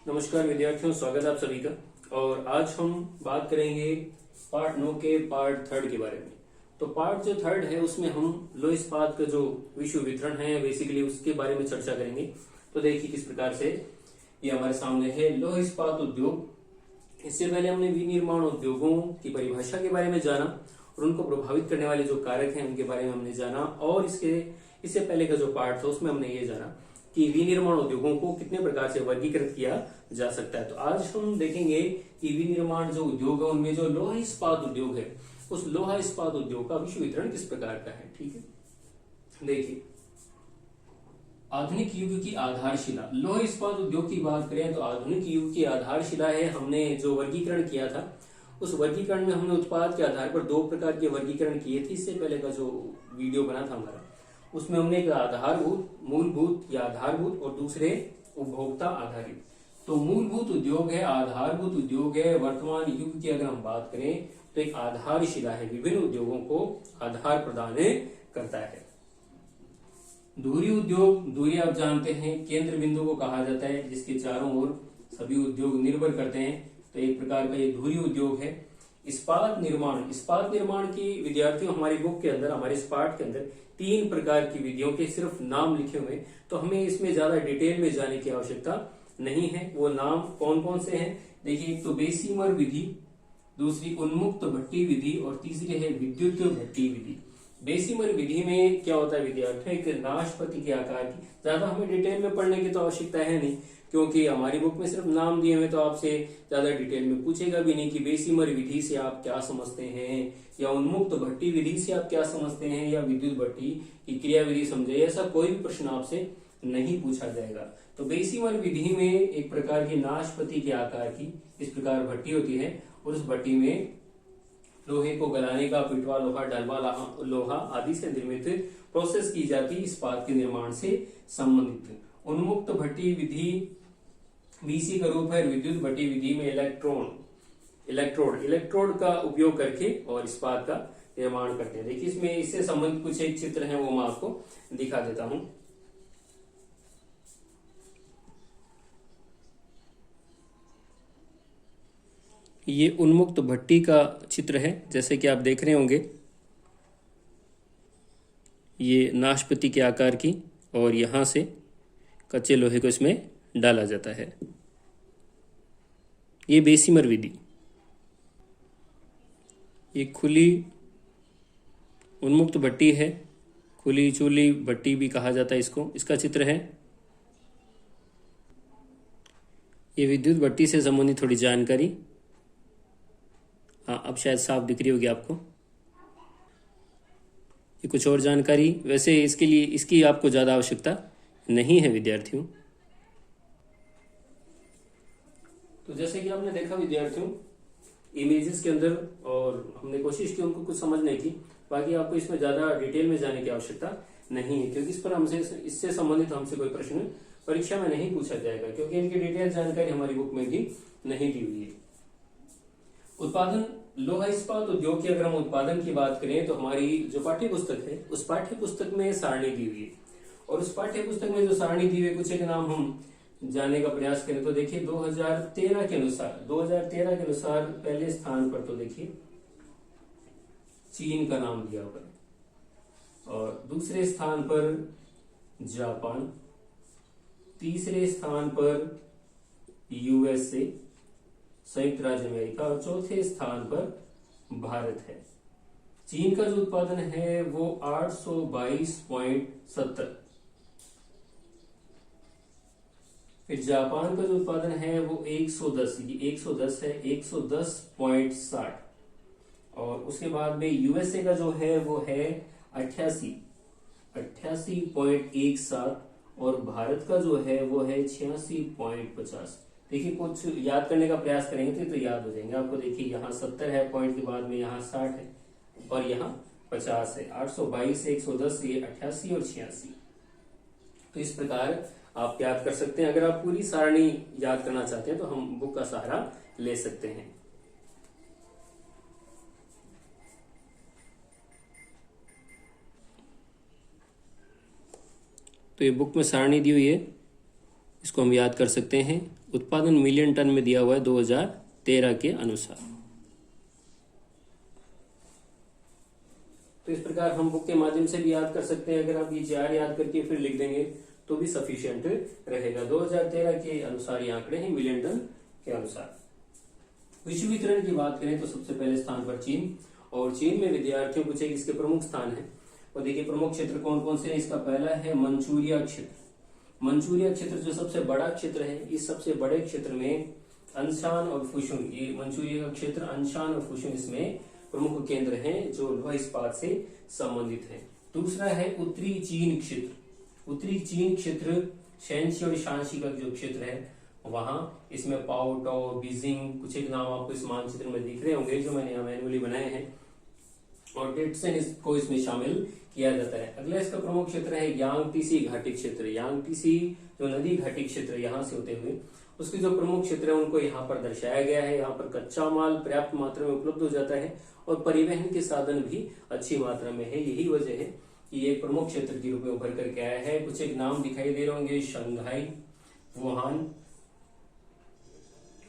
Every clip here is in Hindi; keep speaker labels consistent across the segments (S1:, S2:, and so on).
S1: नमस्कार विद्यार्थियों, स्वागत है आप सभी का। और आज हम बात करेंगे पार्ट 9 के पार्ट थर्ड के बारे में। तो पार्ट जो थर्ड है उसमें हम लोह इस्पात का जो विश्व वितरण है बेसिकली उसके बारे में चर्चा करेंगे। तो देखिए किस प्रकार से ये हमारे सामने है लोह इस्पात उद्योग। इससे पहले हमने विनिर्माण उद्योगों की परिभाषा के बारे में जाना और उनको प्रभावित करने वाले जो कारक हैं उनके बारे में हमने जाना। और इससे पहले का जो पार्ट था उसमें हमने ये जाना कि विनिर्माण उद्योगों को कितने प्रकार से वर्गीकृत किया जा सकता है। तो आज हम देखेंगे कि विनिर्माण जो उद्योग है उनमें जो लोहा इस्पात उद्योग है उस लोहा इस्पात उद्योग का विश्व वितरण किस प्रकार का है। ठीक है, देखिए आधुनिक युग की आधारशिला। लोह इस्पात उद्योग की बात करें तो आधुनिक युग की आधारशिला है। हमने जो वर्गीकरण किया था उस वर्गीकरण में हमने उत्पाद के आधार पर दो प्रकार के वर्गीकरण किए थे। इससे पहले का जो वीडियो बना था हमारा उसमें हमने एक आधारभूत, मूलभूत या आधारभूत और दूसरे उपभोक्ता आधारित। तो मूलभूत उद्योग है, आधारभूत उद्योग है। वर्तमान युग की अगर हम बात करें तो एक आधारशिला है, विभिन्न उद्योगों को आधार प्रदान करता है। धुरी उद्योग, धुरी आप जानते हैं केंद्र बिंदु को कहा जाता है जिसके चारों ओर सभी उद्योग निर्भर करते हैं। तो एक प्रकार का ये धुरी उद्योग है। इस्पात निर्माण, इस्पात निर्माण की विद्यार्थियों हमारी बुक के अंदर, हमारे इस पाठ के अंदर तीन प्रकार की विधियों के सिर्फ नाम लिखे हुए, तो हमें इसमें ज्यादा डिटेल में जाने की आवश्यकता नहीं है। वो नाम कौन कौन से हैं देखिए, एक तो बेसीमर विधि, दूसरी उन्मुक्त भट्टी विधि और तीसरी है विद्युत भट्टी विधि। बेसीमर विधि में क्या होता है विद्यार्थियों, एक नाशपति के आकार की, ज्यादा हमें डिटेल में पढ़ने की तो आवश्यकता है नहीं क्योंकि हमारी बुक में सिर्फ नाम दिए हुए, तो आपसे ज्यादा डिटेल में पूछेगा भी नहीं कि बेसीमर विधि से आप क्या समझते हैं या उन्मुक्त भट्टी विधि से आप क्या समझते हैं या विद्युत भट्टी की क्रिया विधि समझे, ऐसा कोई भी प्रश्न आपसे नहीं पूछा जाएगा। तो बेसीमर विधि में एक प्रकार की नाशपति के आकार की इस प्रकार भट्टी होती है और उस भट्टी में लोहे को गलाने का पिटवा लोहा, डलवा लोहा आदि से निर्मित प्रोसेस की जाती इस्पात के निर्माण से संबंधित। उन्मुक्त भट्टी विधि बीसी का रूप है। विद्युत भट्टी विधि में इलेक्ट्रोड का उपयोग करके और इस्पात का निर्माण करते हैं। देखिए इसमें इससे संबंधित कुछ एक चित्र है वो मैं आपको दिखा देता हूं। ये उन्मुक्त भट्टी का चित्र है, जैसे कि आप देख रहे होंगे ये नाशपति के आकार की, और यहां से कच्चे लोहे को इसमें डाला जाता है। ये बेसीमर विधि, ये खुली उन्मुक्त भट्टी है, खुली चूली भट्टी भी कहा जाता है इसको। इसका चित्र है। ये विद्युत भट्टी से संबंधित थोड़ी जानकारी, हाँ अब शायद साफ दिख रही होगी आपको। ये कुछ और जानकारी, वैसे इसके लिए इसकी आपको ज्यादा आवश्यकता नहीं है विद्यार्थियों। तो जैसे कि आपने देखा विद्यार्थियों इमेजेस के अंदर, और हमने कोशिश की उनको कुछ समझने की, बाकी आपको इसमें ज्यादा डिटेल में जाने की आवश्यकता नहीं है क्योंकि इस पर हमसे इससे संबंधित हमसे कोई प्रश्न परीक्षा में नहीं पूछा जाएगा क्योंकि इनकी डिटेल जानकारी हमारी बुक में भी नहीं दी हुई है। उत्पादन, लोहा इस्पात उद्योग की अगर हम उत्पादन की बात करें तो हमारी जो पाठ्य पुस्तक है उस पाठ्य पुस्तक में सारणी दी हुई है और उस पाठ्य पुस्तक में जो सारणी दी हुई है कुछ एक नाम हम जानने का प्रयास करें तो देखिए 2013 के अनुसार पहले स्थान पर तो देखिए चीन का नाम दिया हुआ है और दूसरे स्थान पर जापान, तीसरे स्थान पर यूएसए संयुक्त राज्य अमेरिका और चौथे स्थान पर भारत है। चीन का जो उत्पादन है वो 822.70, फिर जापान का जो उत्पादन है वो 110, ये 110 है, 110.60 और उसके बाद में यूएसए का जो है वो है 88.17 और भारत का जो है वो है 86.50। देखिए कुछ याद करने का प्रयास करेंगे तो याद हो जाएंगे आपको। देखिए यहाँ 70 है, पॉइंट के बाद में यहाँ 60 है और यहाँ 50 है। 822 से 110, ये 88 और 86। तो इस प्रकार आप याद कर सकते हैं। अगर आप पूरी सारणी याद करना चाहते हैं तो हम बुक का सहारा ले सकते हैं। तो ये बुक में सारणी दी हुई है इसको हम याद कर सकते हैं। उत्पादन मिलियन टन में दिया हुआ है 2013 के अनुसार। तो इस प्रकार हम बुक के माध्यम से भी याद कर सकते हैं। अगर आप ये 4 याद करके फिर लिख देंगे तो भी सफिशिएंट रहेगा। 2013 के अनुसार ये आंकड़े हैं मिलियन टन के अनुसार। विश्वीकरण की बात करें तो सबसे पहले स्थान पर चीन, और चीन में विद्यार्थियों कुछ एक इसके प्रमुख स्थान है। और देखिए प्रमुख क्षेत्र कौन कौन से हैं। इसका पहला है मंचूरिया क्षेत्र। मंचूरिया क्षेत्र जो सबसे बड़ा क्षेत्र है, इस सबसे बड़े क्षेत्र में अनशान और फुशुन, ये मंचूरिया का क्षेत्र अनशान और फुशुन इसमें प्रमुख केंद्र हैं जो लौह इस्पात से संबंधित है। दूसरा है उत्तरी चीन क्षेत्र। उत्तरी चीन क्षेत्र शैनशी और शांशी का जो क्षेत्र है वहां, इसमें पाओ टो बीजिंग कुछ एक नाम आपको इस मानचित्र में दिख रहे होंगे जो मैंने मैनुअली बनाए हैं, और डेटसेन इसको इसमें शामिल किया जाता है। अगला इसका प्रमुख क्षेत्र है यांगटीसी घाटी क्षेत्र। यांगटीसी जो नदी घाटी क्षेत्र यहाँ से होते हुए उसके जो प्रमुख क्षेत्र है उनको यहाँ पर दर्शाया गया है। यहाँ पर कच्चा माल पर्याप्त मात्रा में उपलब्ध हो जाता है और परिवहन के साधन भी अच्छी मात्रा में है। यही वजह है कि ये प्रमुख क्षेत्र के रूप में उभर करके आया है। कुछ एक नाम दिखाई दे रहे होंगे, शंघाई,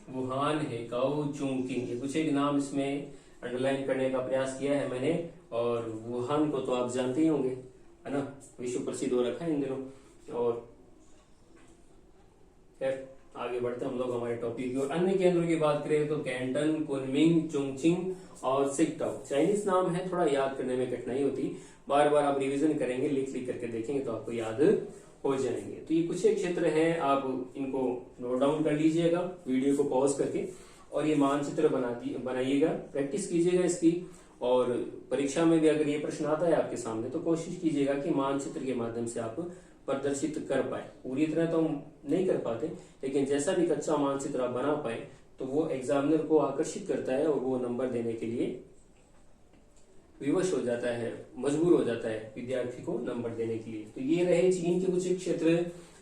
S1: वुहान है, काओ चुंगकिंग, ये कुछ एक नाम इसमें अंडरलाइन करने का प्रयास किया है मैंने। और वुहान को तो आप जानते ही होंगे, है ना, विश्व प्रसिद्ध हो रखा है इन दिनों। और खैर आगे बढ़ते हम लोग हमारे टॉपिक की ओर। अन्य केंद्रों की बात करें तो कैंटन, कुनमिंग, चुंगचिंग और सिकटाओ। चाइनीज नाम है, थोड़ा याद करने में कठिनाई होती, बार बार आप रिवीजन करेंगे, लिख लिख करके देखेंगे तो आपको याद हो जाएंगे। तो ये कुछ एक क्षेत्र हैं, आप इनको नोट डाउन कर लीजिएगा वीडियो को पॉज करके, और ये मानचित्र बनाइएगा, प्रैक्टिस कीजिएगा इसकी। और परीक्षा में भी अगर ये प्रश्न आता है आपके सामने तो कोशिश कीजिएगा कि मानचित्र के माध्यम से आप प्रदर्शित कर पाए। पूरी तरह तो हम नहीं कर पाते, लेकिन जैसा भी कच्चा मानचित्र आप बना पाए तो वो एग्जामिनर को आकर्षित करता है और वो नंबर देने के लिए विवश हो जाता है, मजबूर हो जाता है विद्यार्थी को नंबर देने के लिए। तो ये रहे चीन के कुछ क्षेत्र।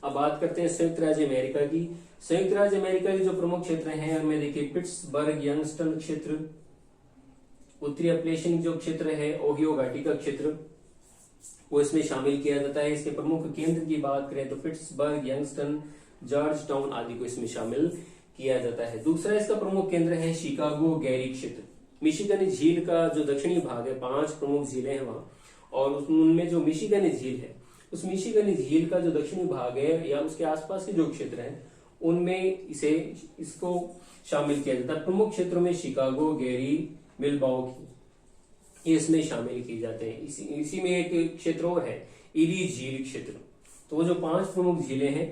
S1: अब बात करते हैं संयुक्त राज्य अमेरिका की। संयुक्त राज्य अमेरिका के जो प्रमुख क्षेत्र हैं उनमें देखिए पिट्सबर्ग यंगस्टन क्षेत्र, उत्तरी अपलेशियन जो क्षेत्र है, ओहियो घाटी का क्षेत्र, वो इसमें शामिल किया जाता है। इसके प्रमुख केंद्र की बात करें तो पिट्सबर्ग, यंगस्टन, जॉर्ज टाउन आदि को इसमें शामिल किया जाता है। दूसरा इसका प्रमुख केंद्र है शिकागो गैरी क्षेत्र। मिशिगन झील का जो दक्षिणी भाग है, 5 प्रमुख झीलें हैं वहां, और उनमें जो मिशिगन झील है, उस मिशिगन झील का जो दक्षिणी भाग है या उसके आसपास के जो क्षेत्र हैं उनमें इसको शामिल किया जाता है। प्रमुख क्षेत्रों में शिकागो, गैरी, मिल्वॉकी, ये इसमें शामिल किए जाते हैं। इसी में एक क्षेत्र और है, इरी झील क्षेत्र। तो वो जो 5 प्रमुख झीलें हैं,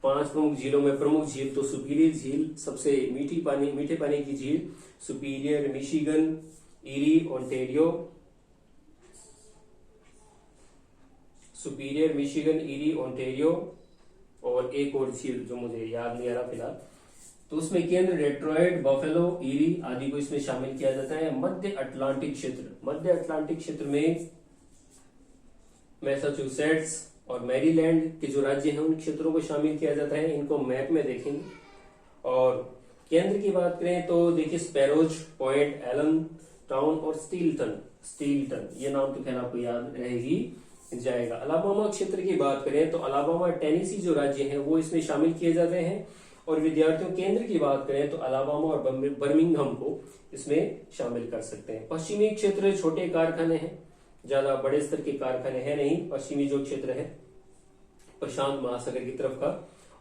S1: 5 प्रमुख झीलों में प्रमुख झील तो सुपीरियर झील, सबसे मीठे पानी की झील, superior, Michigan, eri, Ontario, superior, Michigan, eri, Ontario, और एक और झील जो मुझे याद नहीं आ रहा फिलहाल। तो उसमें केंद्र डेट्रॉइट, बफेलो, इरी आदि को इसमें शामिल किया जाता है। मध्य अटलांटिक क्षेत्र में मैसाचुसेट्स और मैरीलैंड के जो राज्य हैं उन क्षेत्रों को शामिल किया जाता है। इनको मैप में देखेंगे। और केंद्र की बात करें तो देखिए स्पैरोज पॉइंट, एलन टाउन और स्टीलटन, ये नाम तो खैर आपको याद रह ही जाएगा। अलाबामा क्षेत्र की बात करें तो अलाबामा, टेनेसी जो राज्य हैं वो इसमें शामिल किए जाते हैं। और विद्यार्थियों केंद्र की बात करें तो अलाबामा और बर्मिंघम को इसमें शामिल कर सकते हैं। पश्चिमी क्षेत्र छोटे कारखाने हैं, ज्यादा बड़े स्तर के कारखाने हैं नहीं। पश्चिमी जो क्षेत्र है प्रशांत महासागर की तरफ का,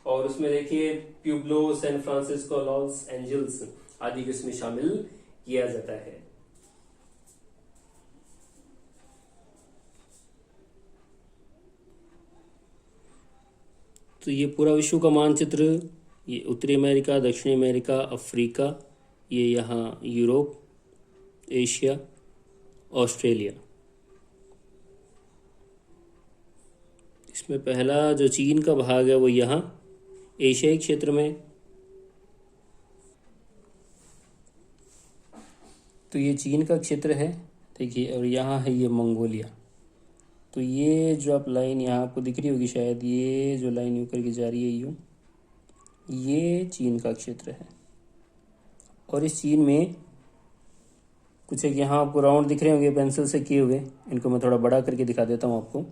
S1: और उसमें देखिए Pueblo, San Francisco, Los Angeles आदि को इसमें शामिल किया जाता है। तो ये पूरा विश्व का मानचित्र, ये उत्तरी अमेरिका, दक्षिणी अमेरिका, अफ्रीका, ये यहाँ यूरोप, एशिया, ऑस्ट्रेलिया। इसमें पहला जो चीन का भाग है वो यहाँ एशियाई क्षेत्र में। तो ये चीन का क्षेत्र है देखिए, और यहाँ है ये मंगोलिया। तो ये जो आप लाइन यहाँ आपको दिख रही होगी शायद, ये जो लाइन यूँ करके जा रही है यूँ, ये चीन का क्षेत्र है। और इस चीन में कुछ एक यहाँ आपको राउंड दिख रहे होंगे पेंसिल से किए हुए, इनको मैं थोड़ा बड़ा करके दिखा देता हूँ आपको।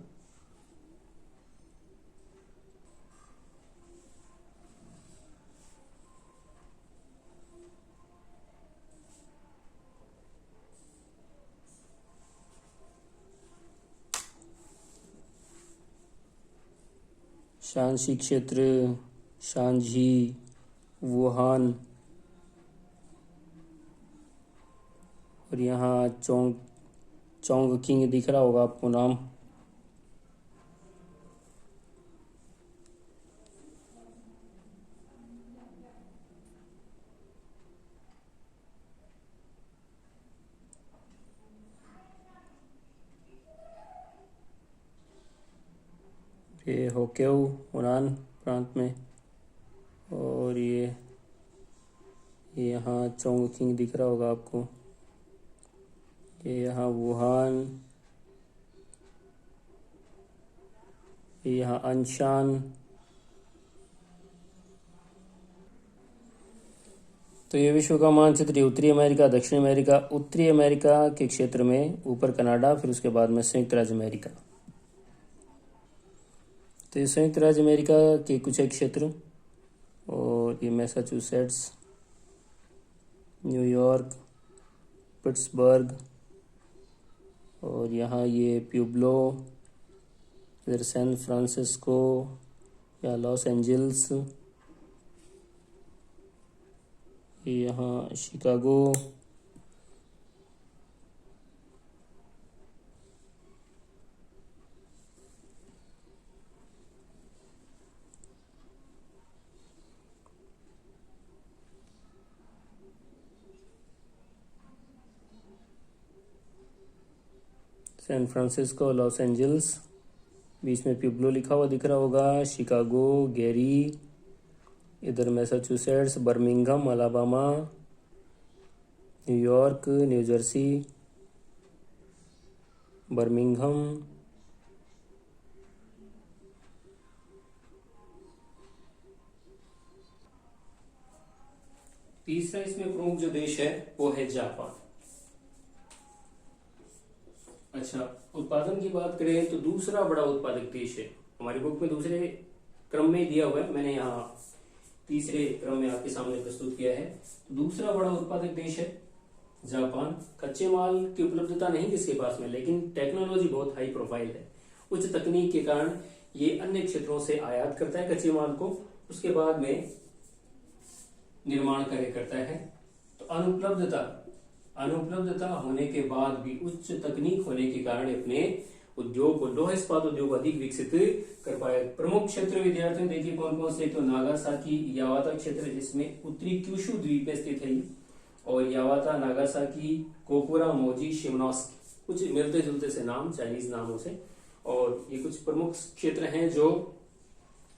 S1: शांसी क्षेत्र, शांझी, वुहान, और यहाँ चोंगकिंग दिख रहा होगा आपको नाम। ये होक्यो हुनान प्रांत में, और ये यहाँ चोंगकिंग दिख रहा होगा आपको। ये यहाँ वुहान, ये यहाँ अनशान। तो ये विश्व का मानचित्र, उत्तरी अमेरिका, दक्षिण अमेरिका, उत्तरी अमेरिका के क्षेत्र में ऊपर कनाडा, फिर उसके बाद में संयुक्त राज्य अमेरिका। तो ये संयुक्त राज्य अमेरिका के कुछ एक क्षेत्र, और ये मैसाचुसेट्स, न्यूयॉर्क, पिट्सबर्ग, और यहाँ ये प्यूब्लो, इधर सैन फ्रांसिस्को या लॉस एंजल्स, ये यहाँ Chicago, San Francisco, Los Angeles, बीच में प्यूब्लो लिखा हुआ दिख रहा होगा, शिकागो, गेरी, इधर Massachusetts, Birmingham Alabama, New York, new Jersey, Birmingham, तीसरा इसमें प्रमुख जो देश है वो है जापान। अच्छा, उत्पादन की बात करें तो दूसरा बड़ा उत्पादक देश है, हमारी बुक में दूसरे क्रम में दिया हुआ है, मैंने यहाँ तीसरे क्रम में आपके सामने प्रस्तुत किया है। दूसरा बड़ा उत्पादक देश है जापान। कच्चे माल की उपलब्धता नहीं किसके पास में, लेकिन टेक्नोलॉजी बहुत हाई प्रोफाइल है। उच्च तकनीक के कारण ये अन्य क्षेत्रों से आयात करता है कच्चे माल को, उसके बाद में निर्माण कार्य करता है। तो अनुपलब्धता होने के बाद भी उच्च तकनीक होने के कारण अपने उद्योग को, लौह इस्पात उद्योग अधिक विकसित कर पाया। प्रमुख क्षेत्र विद्यार्थियों देखिए कौन कौन से, तो नागासाकी यावाता क्षेत्र जिसमें उत्तरी क्यूशु द्वीप पे स्थित है, और यावाता, नागासाकी, कोकुरा, मोजी, शिमनोस्की, कुछ मिलते जुलते से नाम, चाइनीज नामों से, और ये कुछ प्रमुख क्षेत्र हैं जो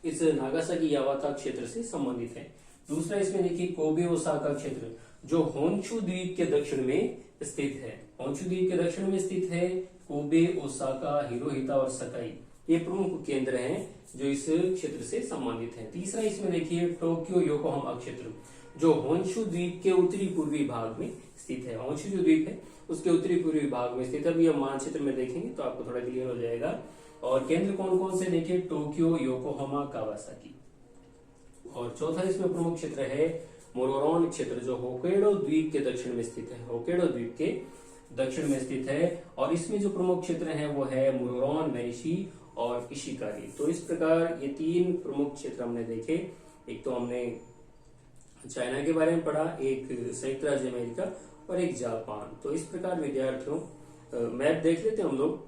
S1: इस नागासाकी यावाता क्षेत्र से संबंधित है। दूसरा इसमें देखिए कोबे ओसाका क्षेत्र जो होन्शु द्वीप के दक्षिण में स्थित है। होन्शु द्वीप के दक्षिण में स्थित है कोबे, ओसाका, हिरोहिता और सकाई, ये प्रमुख केंद्र हैं जो इस क्षेत्र से संबंधित हैं। तीसरा इसमें देखिए टोक्यो योकोहामा क्षेत्र जो होन्शु द्वीप के उत्तरी पूर्वी भाग में स्थित है। होन्शु जो द्वीप है उसके उत्तरी पूर्वी भाग में स्थित है। अभी हम मानचित्र में देखेंगे तो आपको थोड़ा क्लियर हो जाएगा। और केंद्र कौन कौन से देखिए, टोक्यो, योकोहामा, कावासाकी। और चौथा इसमें प्रमुख क्षेत्र है मोरोरोन क्षेत्र जो होक्काइडो द्वीप के दक्षिण में स्थित है। होक्काइडो द्वीप के दक्षिण में स्थित है, और इसमें जो प्रमुख क्षेत्र है वो है मोरोरोन, वेनिशी और इशिकारी। तो इस प्रकार ये तीन प्रमुख क्षेत्र हमने देखे। एक तो हमने चाइना के बारे में पढ़ा, एक संयुक्त राज्य अमेरिका और एक जापान। तो इस प्रकार विद्यार्थियों मैप देख लेते हैं हम लोग।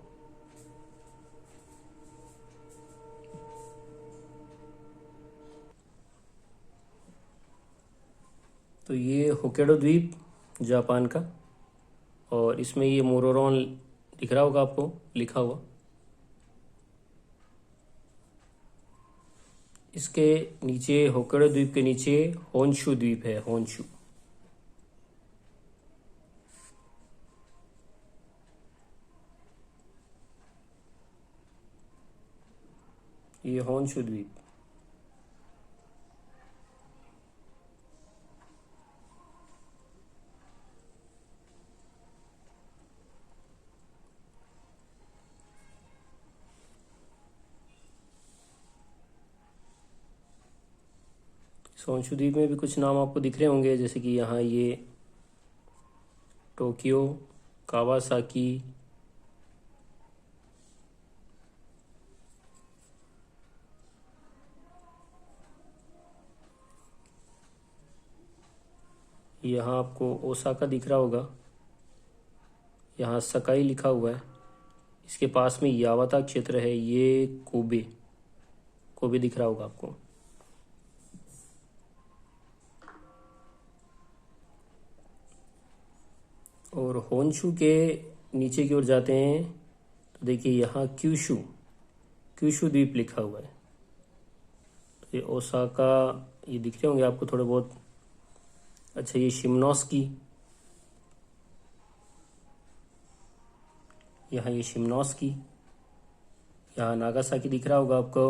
S1: तो ये होक्काइडो द्वीप जापान का, और इसमें ये मोरोरोन दिख रहा होगा आपको लिखा हुआ। इसके नीचे होक्काइडो द्वीप के नीचे होन्शु द्वीप है, होन्शु। ये होन्शु द्वीप। होन्शु द्वीप में भी कुछ नाम आपको दिख रहे होंगे, जैसे कि यहाँ ये टोक्यो, कावासाकी, यहाँ आपको ओसाका दिख रहा होगा, यहाँ सकाई लिखा हुआ है, इसके पास में यावाता क्षेत्र है, ये कोबे, कोबे दिख रहा होगा आपको। और होन्शु के नीचे की ओर जाते हैं तो देखिए यहाँ क्यूशु, क्यूशु द्वीप लिखा हुआ है। तो ये ओसाका, ये दिख रहे होंगे आपको थोड़े बहुत। अच्छा, ये शिमनोस्की, यहाँ ये शिमनोस्की, यहाँ नागासाकी दिख रहा होगा आपको।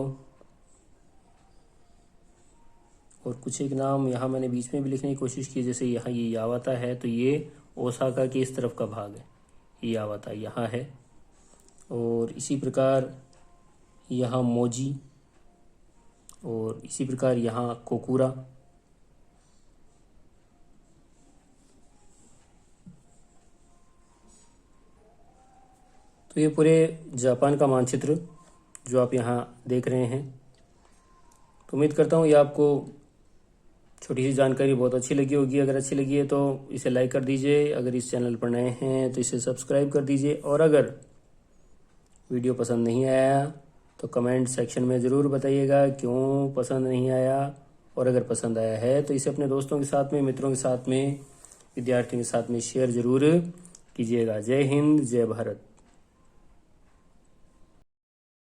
S1: और कुछ एक नाम यहाँ मैंने बीच में भी लिखने की कोशिश की, जैसे यहाँ ये यावाता है तो ये ओसाका के इस तरफ का भाग है, ये यावाता यहाँ है। और इसी प्रकार यहाँ मोजी, और इसी प्रकार यहाँ कोकुरा। तो ये पूरे जापान का मानचित्र जो आप यहाँ देख रहे हैं। तो उम्मीद करता हूँ ये आपको छोटी सी जानकारी बहुत अच्छी लगी होगी। अगर अच्छी लगी है तो इसे लाइक कर दीजिए, अगर इस चैनल पर नए हैं तो इसे सब्सक्राइब कर दीजिए, और अगर वीडियो पसंद नहीं आया तो कमेंट सेक्शन में ज़रूर बताइएगा क्यों पसंद नहीं आया। और अगर पसंद आया है तो इसे अपने दोस्तों के साथ में, मित्रों के साथ में, विद्यार्थियों के साथ में शेयर ज़रूर कीजिएगा। जय हिंद, जय भारत।